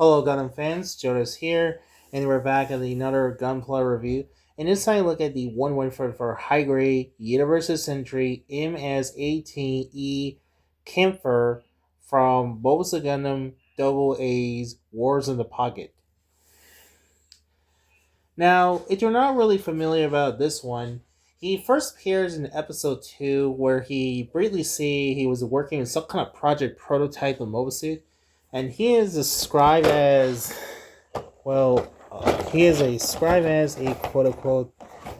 Hello, Gundam fans. Jonas here, and we're back at another Gunpla review. And this time, look at the 114 for high grade Universal Century Ms-18 Kampfer from Bobusa Gundam Double A's Wars in the Pocket. Now, if you're not really familiar about this one, he first appears in episode 2 where he briefly see he was working on some kind of project prototype of Mobile Suit, and he is described as he is described as a quote unquote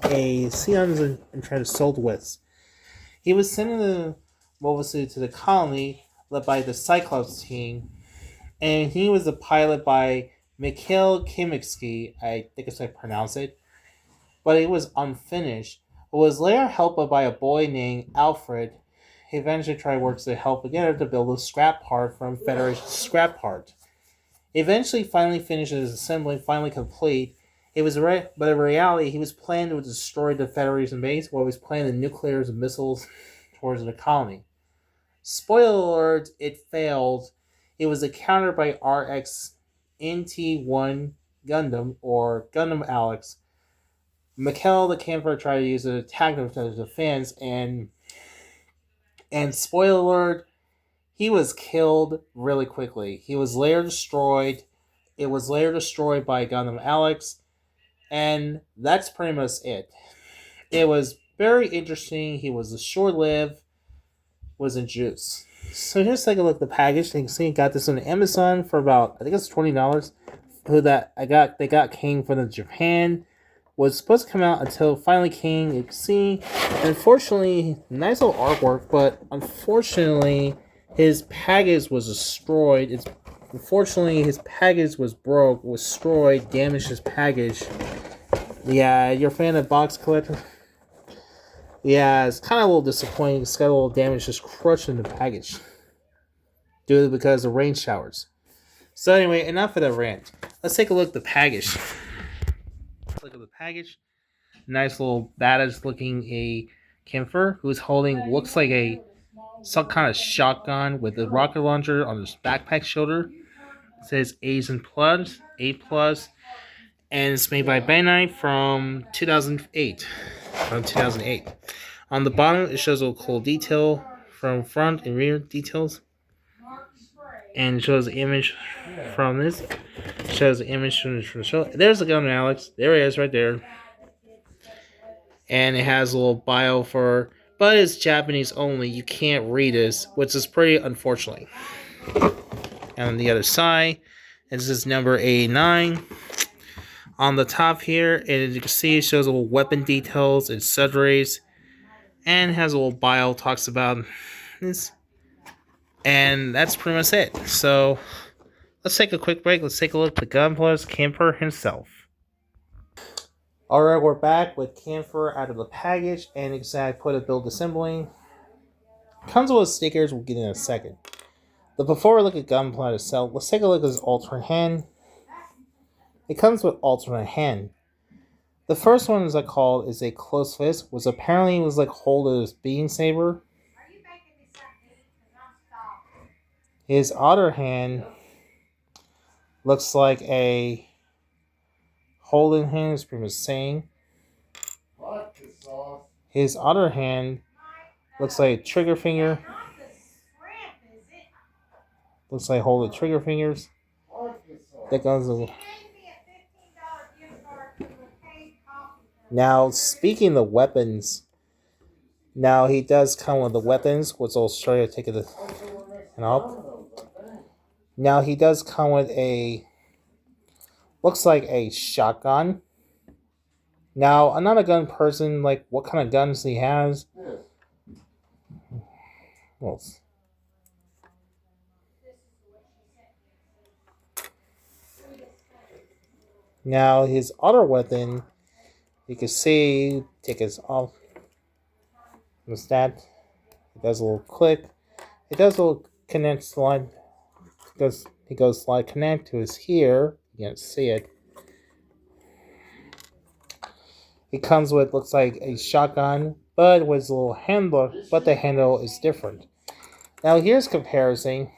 a Sion's and trying to sold with. He was sent in the Mobile Suit to the colony led by the Cyclops team, and he was a pilot by Mikhail Kimmelsky, I think it's how I pronounce it, but it was unfinished. It was later helped by a boy named Alfred. He eventually tried works to help together to build a scrap part from Federation scrap part. Eventually, finally finished his assembly, finally complete. But in reality, he was planning to destroy the Federation base while he was planning nuclear and missiles towards the colony. Spoiler alert, it failed. It was encountered by RX NT1 Gundam, or Gundam Alex. Mikhail the Kampfer tried to use an attack to defense, and spoiler alert, he was killed really quickly. He was later destroyed. It was later destroyed by Gundam Alex, and that's pretty much it. It was very interesting. He was short-lived, was in juice. So here's take a look at the package. You can see I got this on Amazon for about, I think it's $20. They got came from Japan. Was supposed to come out until finally came. You can see, unfortunately, nice little artwork, but unfortunately, his package was destroyed. Unfortunately, his package was broke, was destroyed, damaged his package. Yeah, you're a fan of box collector? Yeah, it's kind of a little disappointing. It's got a little damage just crushed in the package because of rain showers. So anyway, enough of the rant. Let's take a look at the package. Look at the package. Nice little badass looking a Kampfer who's holding looks like some kind of shotgun with a rocket launcher on his backpack shoulder. It says A's and plus, A plus, and it's made by Bandai from 2008. From 2008. On the bottom, it shows a little cool detail from front and rear details, and it shows the image from this. It shows the image from the show. There's the gun, Alex. There he is, right there. And it has a little bio but it's Japanese only. You can't read this, which is pretty unfortunate. And on the other side, this is number 89. On the top here, and as you can see, it shows a little weapon details and sundries, and has a little bio, talks about this. And that's pretty much it. So, let's take a quick break. Let's take a look at the Gunpla's Kampfer himself. Alright, we're back with Kampfer out of the package, and exact put a build assembling. Comes with stickers, we'll get in a second. But before we look at Gunpla itself, let's take a look at his alternate hand. It comes with alternate hand. The first one, as I call it, is a close fist, which apparently was like holding his beam saber. His other hand looks like a holding hand, is pretty much saying. His other hand looks like a trigger finger. Looks like holding trigger fingers. That goes. Now, speaking of weapons, now he does come with the weapons, which I'll show you. Take it and up. Now he does come with looks like a shotgun. Now, I'm not a gun person. Like, what kind of guns he has? Well, now his other weapon, you can see, take his off. What's that? It does a little click. It does a little connect slide. It goes slide connect to his here. You can't see it. It comes with, looks like a shotgun, but with a little handle, but the handle is different. Now here's comparison.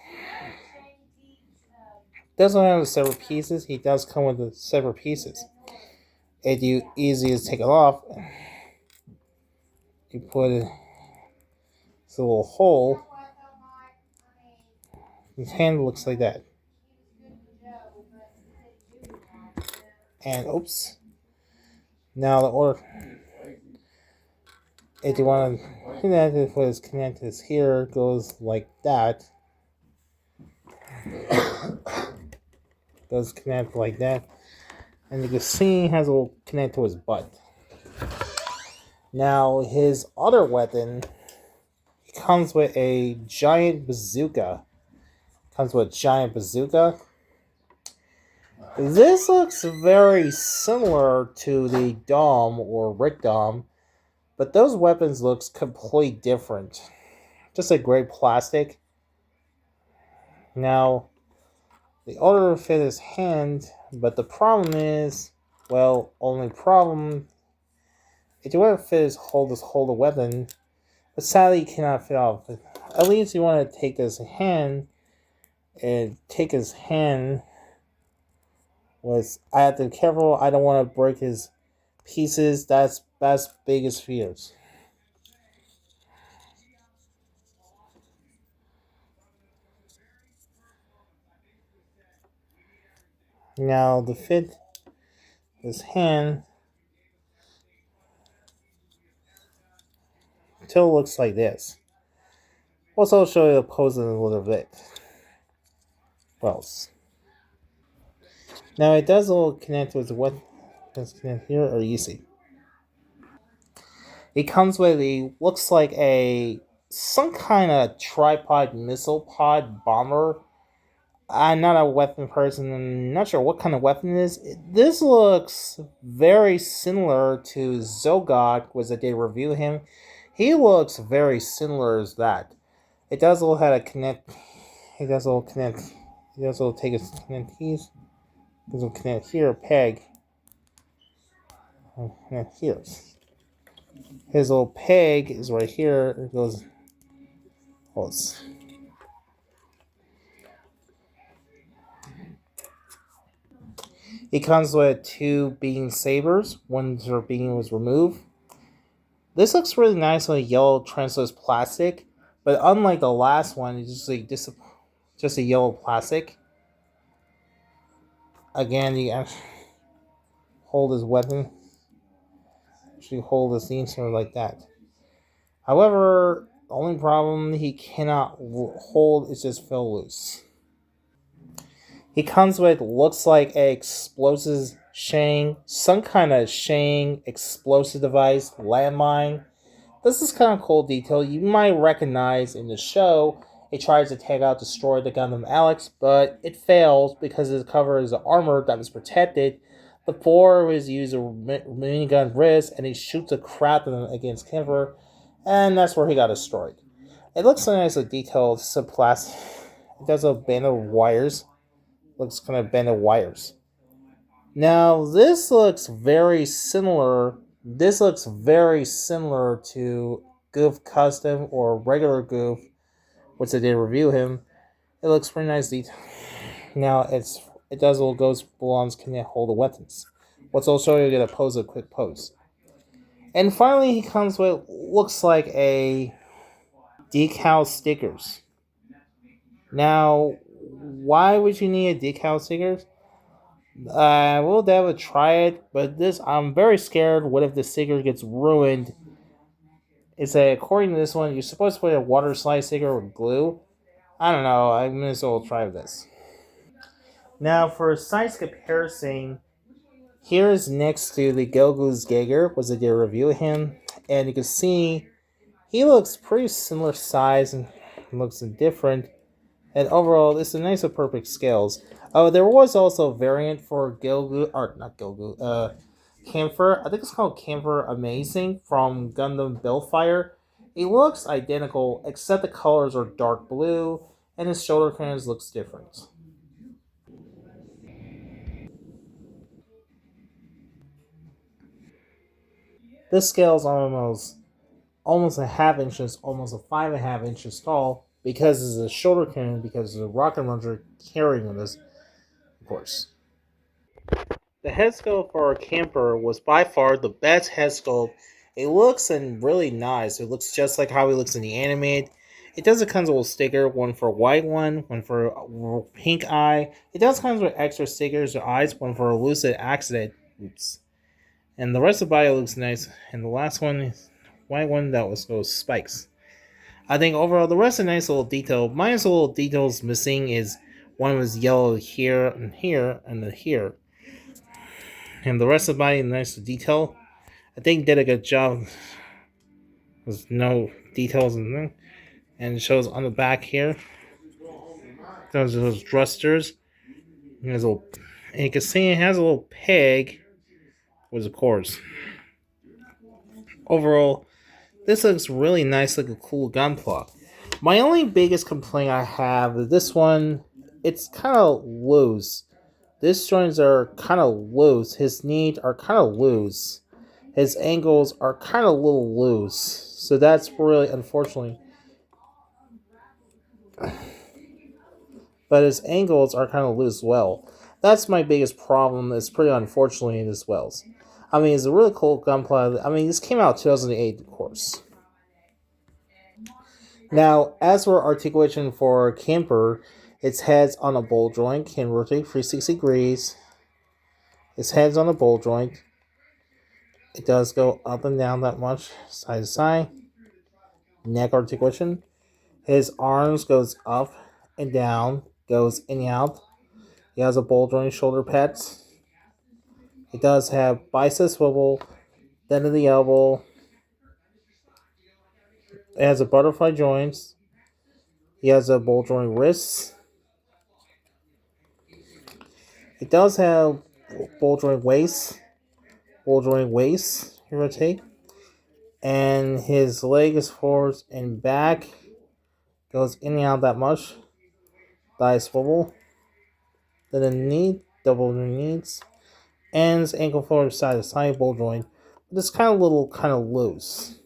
doesn't have the separate pieces. He does come with the separate pieces. If you easy to take it off, you put it. It's a little hole. His hand looks like that. And oops. Now the order. If you want to connect it, what is connected here goes like that. Goes connect like that. And you can see he has a little connect to his butt. Now his other weapon comes with a giant bazooka. This looks very similar to the Dom or Rick Dom, but those weapons looks completely different. Just a gray plastic. Now, the order fit his hand, but the problem is, well, only problem, if you want to fit his hold the weapon, but sadly you cannot fit off. At least you want to take his hand, and take his hand I have to be careful, I don't want to break his pieces, that's biggest fears. Now, to fit his hand, still looks like this. Also, I'll show you the pose in a little bit. What else? Now, it does all connect with what does connect here or easy. It comes with looks like some kind of tripod missile pod bomber. I'm not a weapon person. I'm not sure what kind of weapon it is. This looks very similar to Hguc, was that they review him. He looks very similar as that. It does all have a connect. It does all connect. It does all take its connect keys. It does all connect here, peg. Connect here. His little peg is right here. It goes. Close. It comes with two beam sabers. One beam was removed. This looks really nice on a yellow translucent plastic, but unlike the last one, it's just a yellow plastic. Again, you can hold his weapon. Actually, hold his instrument like that. However, the only problem he cannot hold is just fell loose. He comes with looks like a explosive some kind of Shang explosive device, landmine. This is kind of cool detail you might recognize in the show. It tries to take out, destroy the Gundam Alex, but it fails because it covers the armor that was protected. Before it was used a minigun wrist, and he shoots a crap against Kampfer, and that's where he got destroyed. It looks so nice, with detailed plastic. It does a band of wires. Looks kind of band of wires. Now this looks very similar. This looks very similar to Goof Custom or regular Goof, which I did review him. It looks pretty nice detail. Now it does all belongs can hold the weapons. What's also you get a quick pose. And finally he comes with looks like a decal stickers. Now why would you need a decal stickers? We'll never try it, but I'm very scared. What if the sticker gets ruined? According to this one, you're supposed to put a water slide sticker with glue. I don't know. I'm gonna still try this. Now, for size comparison, here is next to the Hguc Ms-18 was a good review of him, and you can see he looks pretty similar size and looks different. And overall, this is a nice and perfect scales. Oh, there was also a variant for Kampfer. I think it's called Kampfer Amazing from Gundam Bellfire. It looks identical, except the colors are dark blue, and his shoulder cannons looks different. This scale is almost a half inches, almost a 5.5 inches tall, because it's a shoulder cannon, because it's a rocket launcher carrying this. course. The head sculpt for Kampfer was by far the best head sculpt. It looks and really nice. It looks just like how he looks in the animated. It does come with a little sticker, one for white one for pink eye. It does come with extra stickers or eyes, one for a lucid accident. Oops. And the rest of the body looks nice. And the last one is white one that was those spikes. I think overall the rest is a nice little detail. Minus the little details missing is one was yellow here and here and then here. And the rest of the body nice detail. I think did a good job. There's no details in there. And it shows on the back here. Those thrusters. And you can see it has a little peg with the cores. Overall, this looks really nice, like a cool gunpla. My only biggest complaint I have is this one, it's kind of loose. These joints are kind of loose. His knees are kind of loose. His ankles are kind of a little loose. So that's really unfortunately. But his ankles are kind of loose as well. That's my biggest problem. It's pretty unfortunately as well. I mean, it's a really cool gunpla. I mean, this came out 2008, of course. Now, as for articulation for Kampfer, its head's on a ball joint, can rotate 360 degrees. Its head's on a ball joint. It does go up and down that much, side to side. Neck articulation. His arms goes up and down, goes in and out. He has a ball joint shoulder pads. It does have bicep swivel, then to the elbow. It has a butterfly joints. He has a ball joint wrists. It does have ball joint waist. Ball joint waist, here I take. And his leg is forward and back. Goes in and out that much. Thigh swivel. Then the knee, double the knees. And his ankle forward side to side ball joint. But it's kind of loose.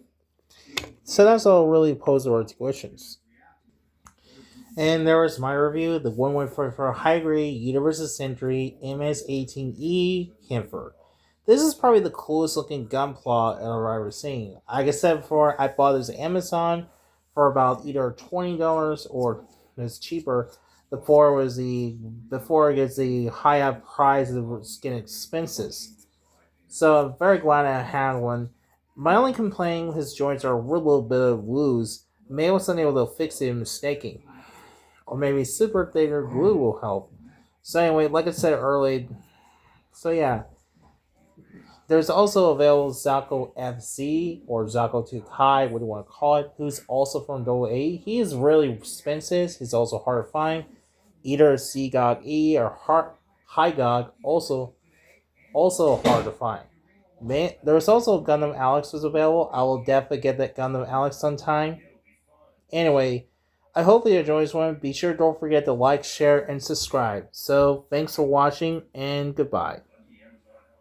So that's all really positive articulations. And there was my review, the 1.44 high grade Universal Century MS-18E Kampfer. This is probably the coolest looking gunpla I've ever seen. Like I said before, I bought this on Amazon for about either $20 or it's cheaper before it gets the high up price of getting expenses. So I'm very glad I had one. My only complaint, his joints are a little bit of loose. Maybe I was unable to fix it in mistaking. Or maybe super thicker glue will help. So anyway, like I said earlier, so yeah. There's also available Hguc FC or Hguc 2 Kai, what do you want to call it, who's also from AA. He is really expensive. He's also hard to find. Either Hguc E or Hguc also hard to find. There's also Gundam Alex was available. I will definitely get that Gundam Alex sometime. Anyway, I hope you enjoyed this one. Be sure don't forget to like, share, and subscribe. So, thanks for watching, and goodbye.